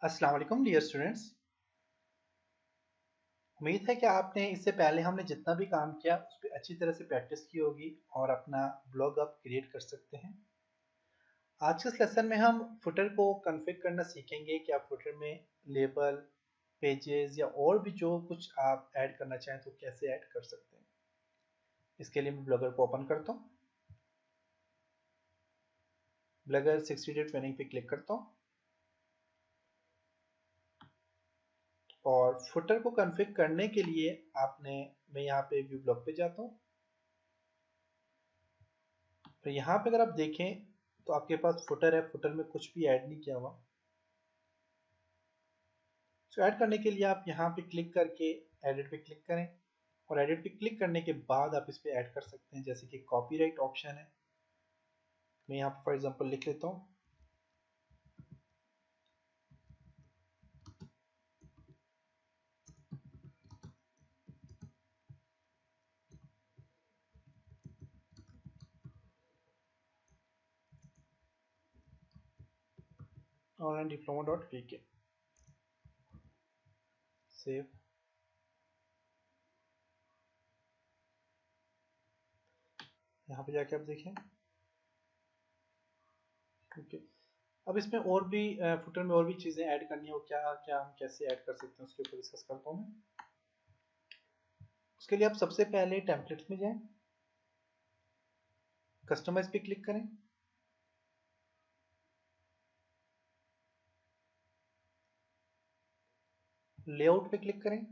अस्सलाम वालेकुम dear students. उम्मीद है कि आपने इससे पहले हमने जितना भी काम किया उस पर अच्छी तरह से प्रैक्टिस की होगी और अपना ब्लॉग आप क्रिएट कर सकते हैं। आज के इस लेसन में हम फुटर को कॉन्फ़िगर करना सीखेंगे कि आप फुटर में लेबल, पेजेस या और भी जो कुछ आप ऐड करना चाहें तो कैसे ऐड कर सकते हैं। इसके लिए मैं ब्लॉगर को ओपन करता हूँ। ब्लॉगर 60 डे ट्रेनिंग पे क्लिक करता हूँ और फुटर को कॉन्फ़िगर करने के लिए मैं यहाँ पे व्यू ब्लॉग पे जाता हूँ। तो यहाँ पे अगर आप देखें तो आपके पास फुटर है, फुटर में कुछ भी ऐड नहीं किया हुआ। तो ऐड करने के लिए आप यहाँ पे क्लिक करके एडिट पे क्लिक करें और एडिट पे क्लिक करने के बाद आप इस पे ऐड कर सकते हैं, जैसे कि कॉपीराइट ऑप्शन है। मैं यहाँ पे फॉर एग्जांपल लिख लेता हूँ ऑनलाइन डिप्लोमा डॉट पी के। सेव। यहाँ पे जाके आप देखें। ओके। अब इसमें और भी फुटर में और भी चीज़ें ऐड करनी हो, क्या क्या हम कैसे ऐड कर सकते हैं उसके ऊपर डिस्कस करता हूँ मैं। उसके लिए आप सबसे पहले टेम्पलेट्स में जाएं, कस्टमाइज पे क्लिक करें, लेआउट पे क्लिक करें,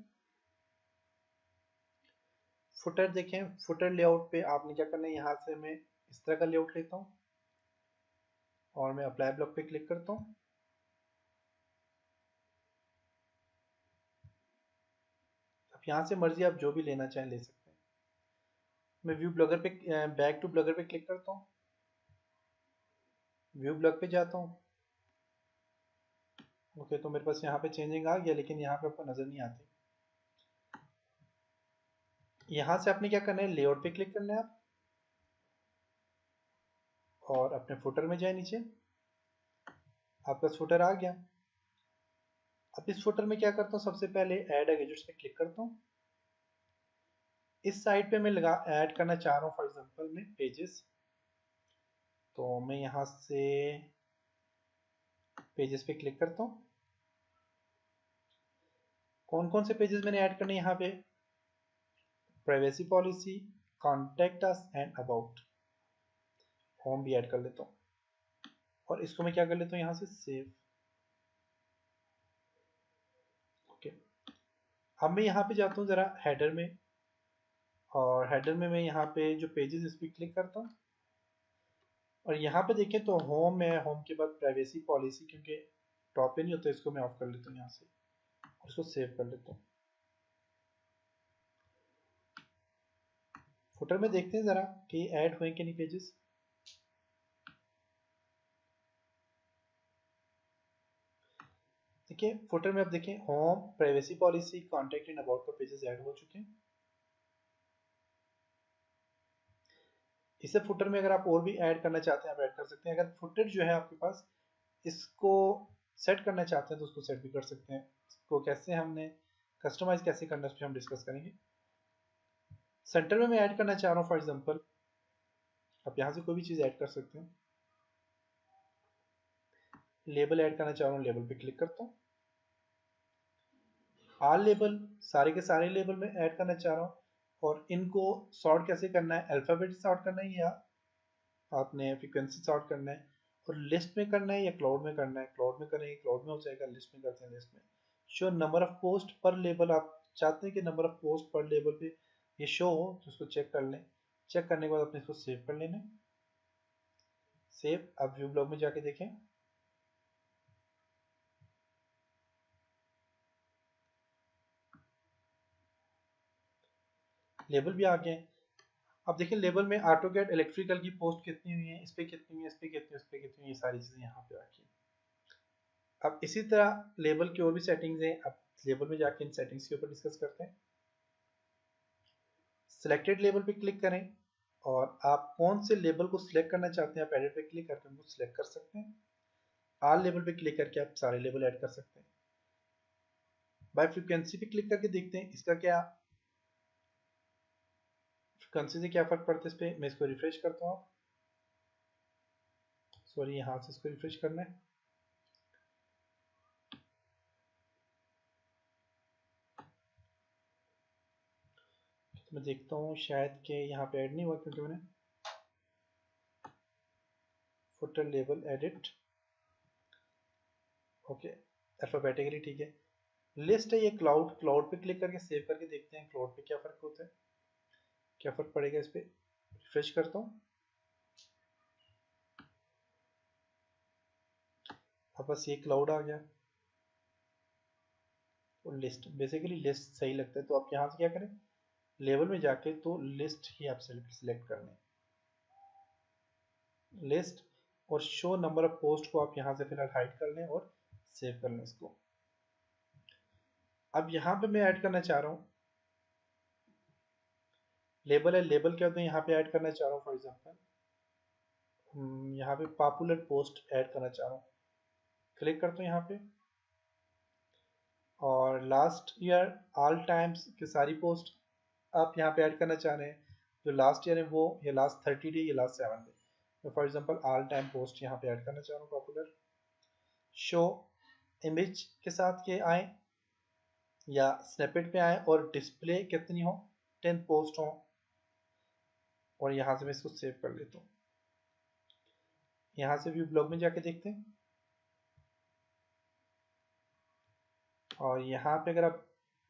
फुटर देखें। फुटर लेआउट पे आपने क्या करना है, यहाँ से मैं इस तरह का लेआउट लेता हूँ और मैं अप्लाई ब्लॉक पे क्लिक करता हूँ। अब यहाँ से मर्जी आप जो भी लेना चाहें ले सकते हैं। मैं व्यू ब्लॉगर पे बैक टू ब्लॉगर पे क्लिक करता हूँ, व्यू ब्लॉग पे जाता हूँ। ओके, तो मेरे पास यहाँ पे चेंजिंग आ गया, लेकिन यहाँ पे आपको नज़र नहीं आती। यहाँ से आपने क्या करना है, लेआउट पे क्लिक करना है आप और अपने फुटर में जाए नीचे। आपका फुटर आ गया। अब इस फुटर में क्या करता हूँ, सबसे पहले ऐड गैजेट्स पे क्लिक करता हूँ। इस साइड पे मैं लगा ऐड करना चाह रहा हूँ फॉर एग्जांपल में पेजेस। तो मैं यहाँ से पेजेस पे क्लिक करता हूँ। कौन कौन से पेजेस मैंने ऐड करने यहाँ पे, privacy policy, contact us and about. Home भी ऐड कर लेता हूँ और इसको मैं क्या कर लेता हूँ यहाँ से सेव। ओके। अब मैं यहाँ पे जाता हूँ ज़रा हेडर में और हेडर में मैं यहाँ पे जो पेजेस इस पर क्लिक करता हूँ और यहाँ पे देखें तो होम है, होम के बाद प्राइवेसी पॉलिसी, क्योंकि टॉप पे नहीं होता, इसको मैं ऑफ कर लेता हूँ यहाँ से और इसको सेव कर लेता हूँ। फुटर में देखते हैं ज़रा कि ऐड हुए कि नहीं पेजेस। देखिए फुटर में अब देखें home, privacy policy, contact and about का पेजेस ऐड हो चुके हैं। इसे फुटर में अगर आप और भी ऐड करना चाहते हैं आप ऐड कर सकते हैं। अगर फुटर जो है आपके पास, इसको सेट करना चाहते हैं तो उसको सेट भी कर सकते हैं। इसको कैसे हमने कस्टमाइज कैसे करना है उस पर हम डिस्कस करेंगे। सेंटर में मैं ऐड करना चाह रहा हूँ फॉर एग्जांपल, आप यहाँ से कोई भी चीज़ ऐड कर सकते हैं। लेबल ऐड करना चाह रहा हूँ, लेबल पे क्लिक करता हूँ। ऑल लेबल, सारे के सारे लेबल में ऐड करना चाह रहा हूँ और इनको सॉर्ट कैसे करना है, अल्फ़ाबेट सॉर्ट करना है या आपने फ्रीक्वेंसी सॉर्ट करना है और लिस्ट में करना है या क्लाउड में करना है। क्लाउड में करेंगे क्लाउड में हो जाएगा, लिस्ट में करते हैं लिस्ट में। शो नंबर ऑफ पोस्ट पर लेबल, आप चाहते हैं कि नंबर ऑफ पोस्ट पर लेबल पे ये शो हो तो उसको चेक कर लें। चेक करने के बाद अपने इसको सेव कर लेना है। सेव। अब व्यू ब्लॉग में जाके देखें। लेबल भी आ गए। अब देखिए लेबल में ऑटो कैड इलेक्ट्रिकल की पोस्ट कितनी हुई है, इस पे कितनी हुई है, इस पे कितनी, इस पे कितनी, ये सारी चीज़ें यहाँ पे आ गई। अब इसी तरह लेबल की और भी सेटिंग्स हैं। अब लेबल में जाके इन सेटिंग्स के ऊपर डिस्कस करते हैं। सिलेक्टेड लेबल पे क्लिक करें और आप कौन से लेबल को सिलेक्ट करना चाहते हैं आप एडिट पे क्लिक करके उनको सिलेक्ट कर सकते हैं। आल लेबल पे क्लिक करके आप सारे लेबल ऐड कर सकते हैं। बाय फ्रीक्वेंसी पे क्लिक करके देखते हैं इसका क्या फ्रीक्वेंसी से क्या फर्क पड़ता है इस पे। मैं इसको रिफ्रेश करता हूँ, सॉरी यहाँ से इसको रिफ्रेश करना है। तो मैं देखता हूँ शायद कि यहाँ पे ऐड नहीं हुआ क्योंकि मैंने footer label edit, okay alphabetically ठीक है। लिस्ट है ये क्लाउड, क्लाउड पे क्लिक करके सेव करके देखते हैं क्लाउड पे क्या फर्क होता है, क्या फर्क पड़ेगा इस पे। रिफ्रेश करता हूँ, अब बस ये क्लाउड आ गया। और लिस्ट, बेसिकली लिस्ट सही लगता है तो आप यहाँ से क्या करें, लेवल में जाके तो लिस्ट ही आप सिलेक्ट कर लें, लिस्ट। और शो नंबर ऑफ पोस्ट को आप यहाँ से फिलहाल हाइड कर लें और सेव कर लें इसको। अब यहाँ पे मैं ऐड करना चाह रहा हूँ लेबल है, लेबल क्या होता है यहाँ पे ऐड करना चाह रहा हूँ फॉर एग्जांपल यहाँ पे पॉपुलर पोस्ट ऐड करना चाह रहा हूँ। क्लिक करता हूँ यहाँ पे और लास्ट ईयर ऑल टाइम्स की सारी पोस्ट आप यहाँ पे ऐड करना चाह रहे हैं, जो लास्ट ईयर है वो, या लास्ट 30 डे या लास्ट 7 डे। मैं for example all time post यहाँ पे ऐड करना चाह रहा हूँ पॉपुलर। शो इमेज के साथ के आए या स्निपेट पे आए और डिस्प्ले कितनी हो, 10 पोस्ट हो। और यहाँ से मैं इसको सेव कर लेता हूँ। यहाँ से व्यू ब्लॉग में जाके देखते हैं और यहाँ पे अगर आप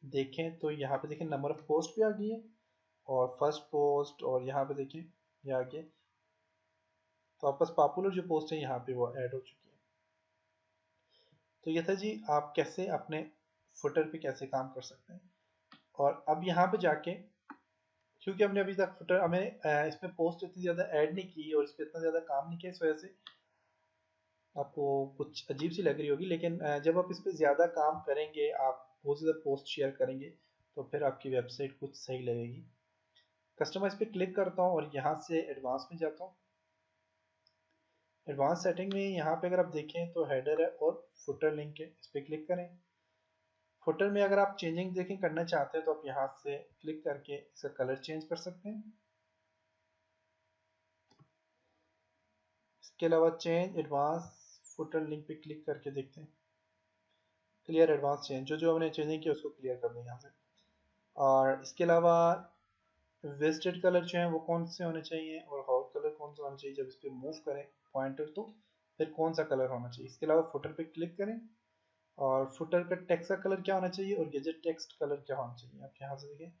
देखें तो यहाँ पे देखें नंबर ऑफ पोस्ट भी आ गई है और फर्स्ट पोस्ट, और यहाँ पे देखें ये आ गया। तो आपस पॉपुलर जो पोस्ट है यहाँ पे वो ऐड हो चुकी है। तो ये था जी आप कैसे अपने फुटर पे कैसे काम कर सकते हैं। और अब यहाँ पे जाके, क्योंकि हमने अभी तक फुटर हमें इसमें पोस्ट इतनी ज़्यादा ऐड नहीं की और इस पर इतना ज़्यादा काम नहीं किया, इस वजह से आपको कुछ अजीब सी लग रही होगी। लेकिन जब आप इस पर ज़्यादा काम करेंगे, आप बहुत ज़्यादा पोस्ट शेयर करेंगे, तो फिर आपकी वेबसाइट कुछ सही लगेगी। कस्टमाइज पे क्लिक करता हूँ और यहाँ से एडवांस में जाता हूँ। एडवांस सेटिंग में यहाँ पे अगर आप देखें तो हेडर है और फुटर लिंक है, इस पर क्लिक करें। फुटर में अगर आप चेंजिंग देखें करना चाहते हैं तो आप यहाँ से क्लिक करके इसका कलर चेंज कर सकते हैं। इसके अलावा चेंज एडवांस फुटर लिंक पे क्लिक करके देखते हैं। क्लियर एडवांस चेंज, जो जो हमने चेंजिंग किया उसको क्लियर कर दें यहाँ से। और इसके अलावा वेस्टेड कलर जो है वो कौन से होने चाहिए और हॉल कलर कौन सा होना चाहिए, जब इस पर मूव करें पॉइंटर तो फिर कौन सा कलर होना चाहिए। इसके अलावा फुटर पे क्लिक करें और फुटर का टेक्स्ट का कलर क्या होना चाहिए और गेजेट टेक्स्ट कलर क्या होना चाहिए। आप यहाँ से देखिए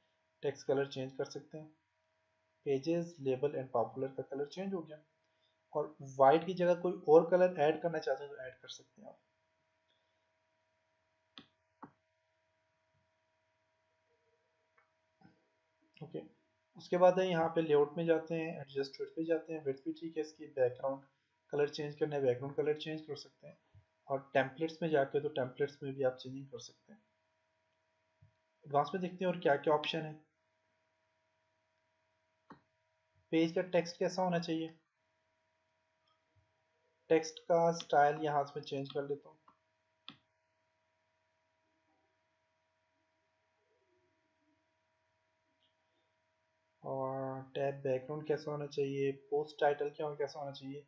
टेक्स्ट कलर चेंज कर सकते हैं। पेजेस लेबल एंड पॉपुलर का कलर चेंज हो गया। और वाइट की जगह कोई और कलर ऐड करना चाहते हैं तो ऐड कर सकते हैं आप। ओके, उसके बाद है यहाँ पे लेआउट में जाते हैं, एडजस्ट विड्थ पे जाते हैं। विड्थ भी ठीक है इसकी, बैकग्राउंड कलर चेंज करना है बैकग्राउंड कलर चेंज कर सकते हैं। और टेम्पलेट्स में जाके तो टेम्पलेट्स में भी आप चेंजिंग कर सकते हैं। एडवांस में देखते हैं और क्या क्या ऑप्शन है। पेज का टेक्स्ट कैसा होना चाहिए, टेक्स्ट का स्टाइल यहाँ से मैं चेंज कर लेता हूँ। और टैब बैकग्राउंड कैसा होना चाहिए, पोस्ट टाइटल क्या कैसा होना चाहिए,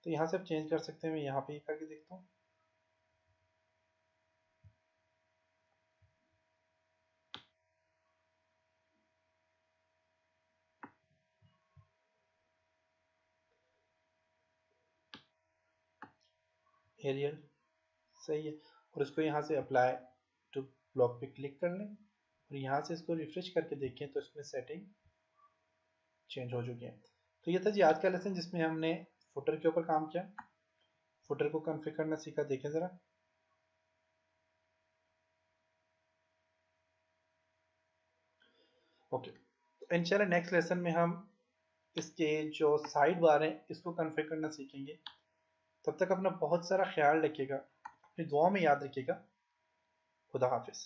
तो यहाँ से आप चेंज कर सकते हैं। मैं यहाँ पे ही करके देखता हूँ। एरियल सही है। और इसको यहाँ से अप्लाई टू ब्लॉक पे क्लिक कर लें और यहाँ से इसको रिफ्रेश करके देखें तो इसमें सेटिंग चेंज हो चुकी है। तो ये था जी आज का लेसन जिसमें हमने फुटर के ऊपर काम किया, फुटर को कॉन्फ़िगर करना सीखा। देखें ज़रा। ओके, तो इंशाल्लाह नेक्स्ट लेसन में हम इसके जो साइड बार हैं इसको कॉन्फ़िगर करना सीखेंगे। तब तक अपना बहुत सारा ख्याल रखिएगा, अपनी दुआ में याद रखिएगा। खुदा हाफिज़।